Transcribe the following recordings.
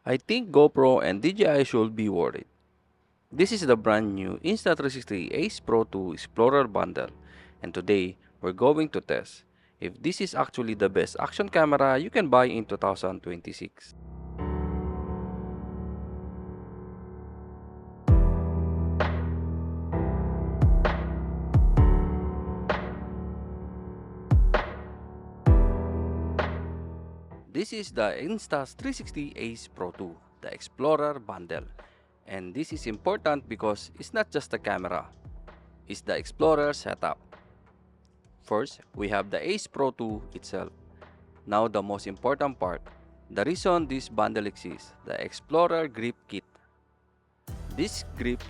I think GoPro and DJI should be worth it. This is the brand new Insta360 Ace Pro 2 Xplorer Bundle, and today we're going to test if this is actually the best action camera you can buy in 2026. This is the Insta360 Ace Pro 2, the Xplorer Bundle. And this is important because it's not just the camera, it's the Explorer setup. First, we have the Ace Pro 2 itself. Now the most important part, the reason this bundle exists, the Explorer Grip Kit. This grip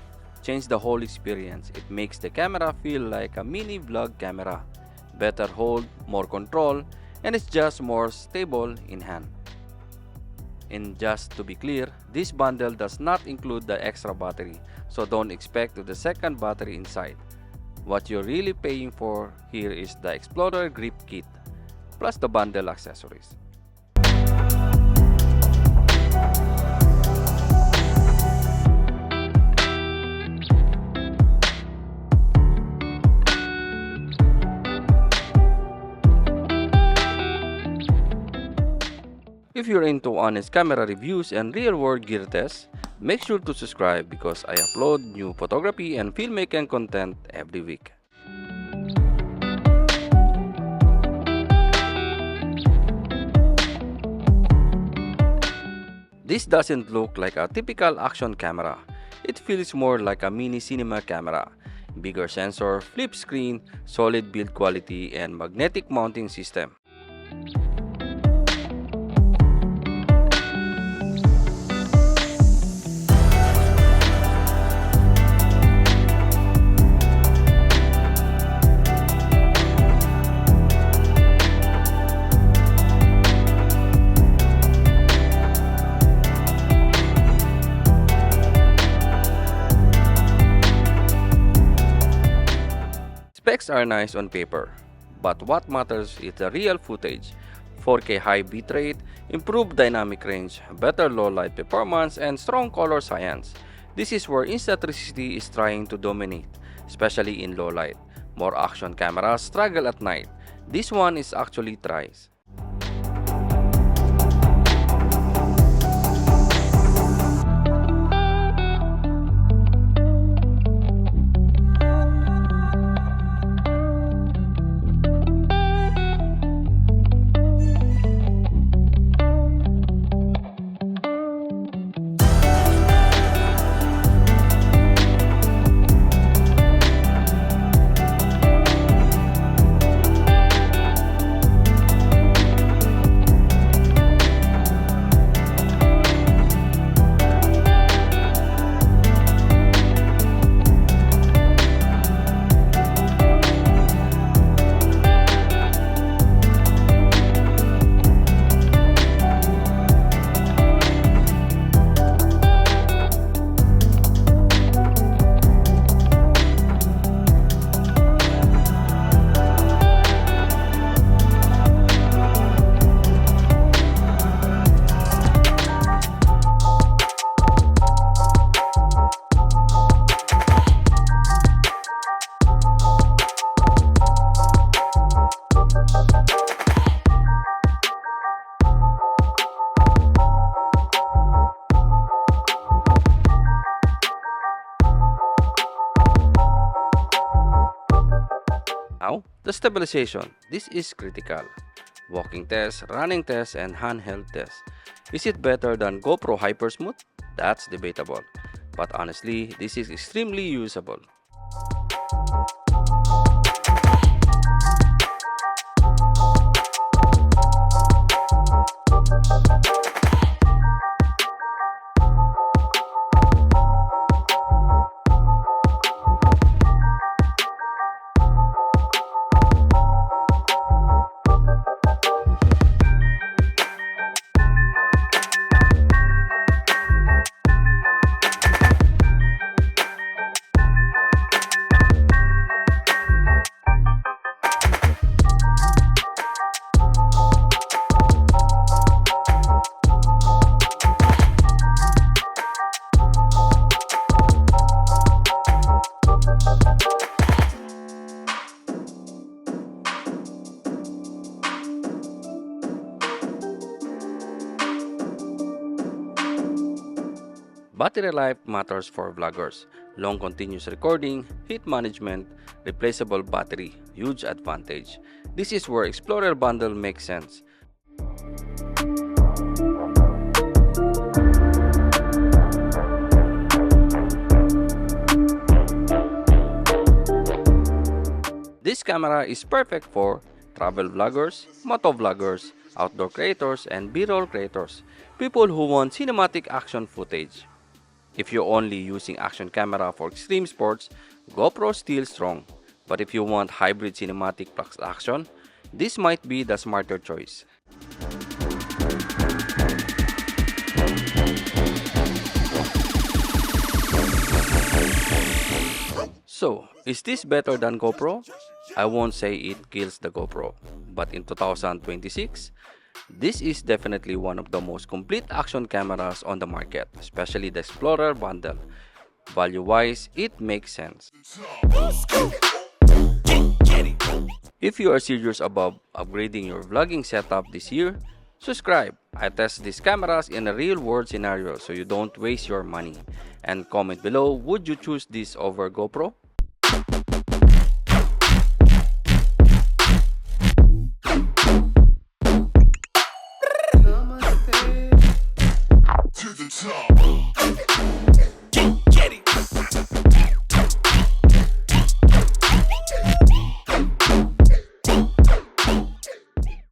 changed the whole experience. It makes the camera feel like a mini vlog camera. Better hold, more control, and it's just more stable in hand. And just to be clear, this bundle does not include the extra battery, so don't expect the second battery inside. What you're really paying for here is the Explorer Grip Kit, plus the bundle accessories. If you're into honest camera reviews and real-world gear tests, make sure to subscribe because I upload new photography and filmmaking content every week. This doesn't look like a typical action camera. It feels more like a mini cinema camera. Bigger sensor, flip screen, solid build quality, and magnetic mounting system. Specs are nice on paper, but what matters is the real footage. 4K high bitrate, improved dynamic range, better low light performance, and strong color science. This is where Insta360 is trying to dominate, especially in low light. More action cameras struggle at night. This one is actually tries. Now, the stabilization. This is critical. Walking test, running test, and handheld test. Is it better than GoPro Hypersmooth? That's debatable. But honestly, this is extremely usable. Battery life matters for vloggers. Long continuous recording, heat management, replaceable battery, huge advantage. This is where Xplorer Bundle makes sense. This camera is perfect for travel vloggers, moto vloggers, outdoor creators, and B-roll creators, people who want cinematic action footage. If you're only using action camera for extreme sports, GoPro still strong. But if you want hybrid cinematic plus action, this might be the smarter choice. So, is this better than GoPro? I won't say it kills the GoPro, but in 2026, this is definitely one of the most complete action cameras on the market, especially the Xplorer Bundle. Value-wise, it makes sense. If you are serious about upgrading your vlogging setup this year, subscribe. I test these cameras in a real-world scenario so you don't waste your money. And comment below, would you choose this over GoPro?